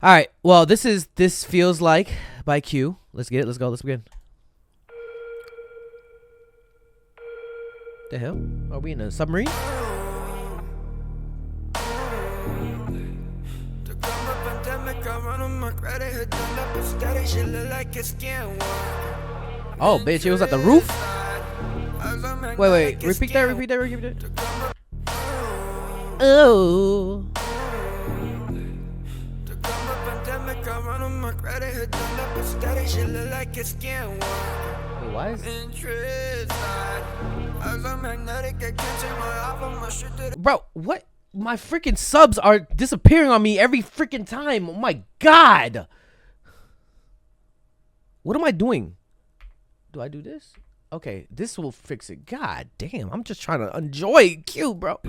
All right. Well, this feels like by Q. Let's get it. Let's go. Let's begin. The hell? Are we in a submarine? Oh, bitch! It was at the roof. Wait. Repeat that. Oh. Wait, why is bro, what? My freaking subs are disappearing on me every freaking time. Oh my god. What am I doing? Do I do this? Okay, this will fix it. God damn, I'm just trying to enjoy Q, bro.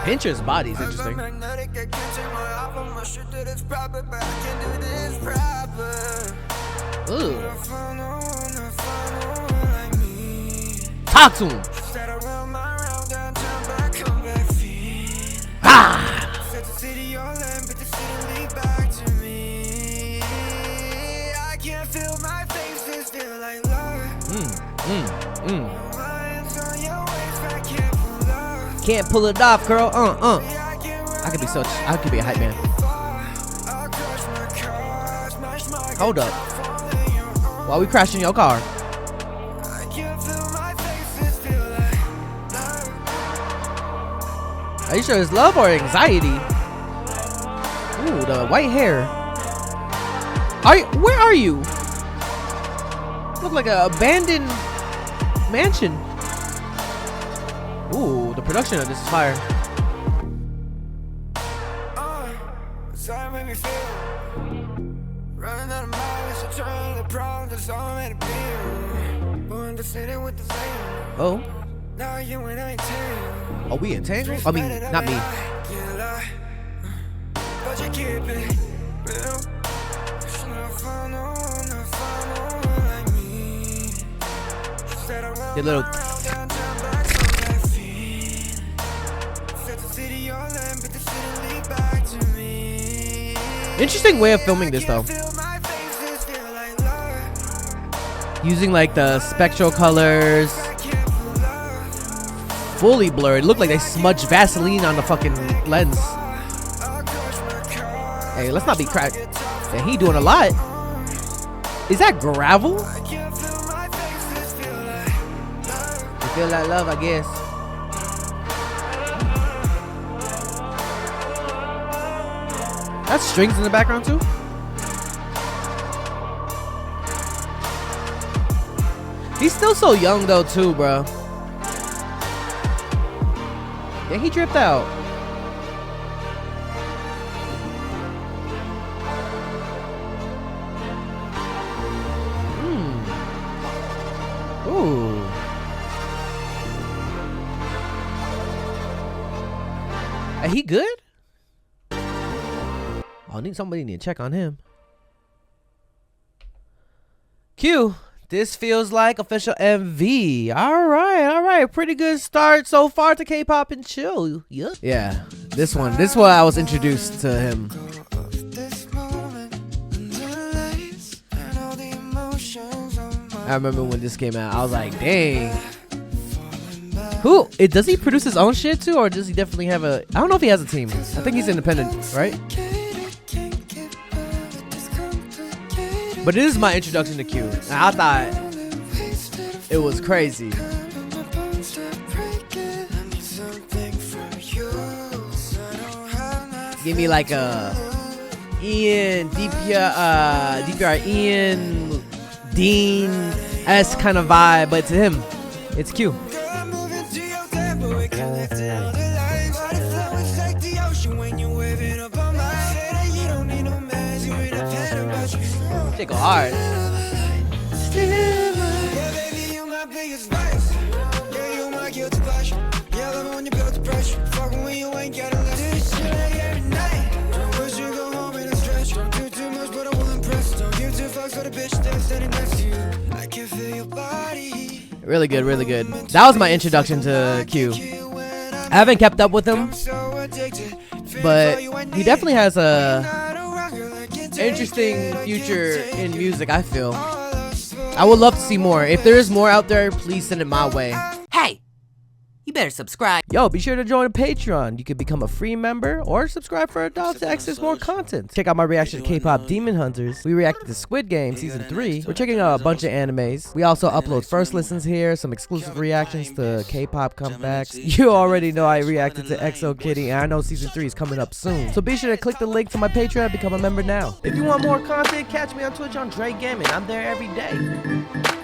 Pinterest body is interesting. Ooh. Talk to him. Ah. Can't pull it off, girl. I could be a hype man. Hold up. Why we crashing your car? Are you sure it's love or anxiety? Ooh, the white hair. Where are you? Look like an abandoned mansion. Ooh, the production of this is fire. Oh. Oh, we entangled? I mean, not me. Your little. Interesting way of filming this though. Using like the spectral colors. Fully blurred. It looked like they smudged Vaseline on the fucking lens. Hey, let's not be cracked. Yeah, he doing a lot. Is that gravel? You feel that love, I guess. That's strings in the background too. He's still so young though too, bro. Yeah, he dripped out. Ooh. Are he good? I need somebody to check on him. Q. This feels like official MV. All right. Pretty good start so far to K-pop and chill. Yep. Yeah, this one I was introduced to him. I remember when this came out. I was like, dang. Does he produce his own shit too, or does he definitely have a? I don't know if he has a team. I think he's independent, right? But it is my introduction to Q. And I thought it was crazy. Give me like a DPR Ian Dean-esque kind of vibe, but to him, it's Q. They go hard. Really good, really good. That was my introduction to Q. I haven't kept up with him, but he definitely has a interesting future in music, I feel. I would love to see more. If there is more out there, please send it my way. Hey, you better subscribe. Yo, be sure to join Patreon. You can become a free member or subscribe for $1 to access more content. Check out my reaction to K-pop Demon Hunters. We reacted to Squid Game Season 3. We're checking out a bunch of animes. We also upload first listens here, some exclusive reactions to K-pop comebacks. You already know I reacted to EXO Kitty, and I know Season 3 is coming up soon. So be sure to click the link for my Patreon and become a member now. If you want more content, catch me on Twitch on JREKML. I'm there every day.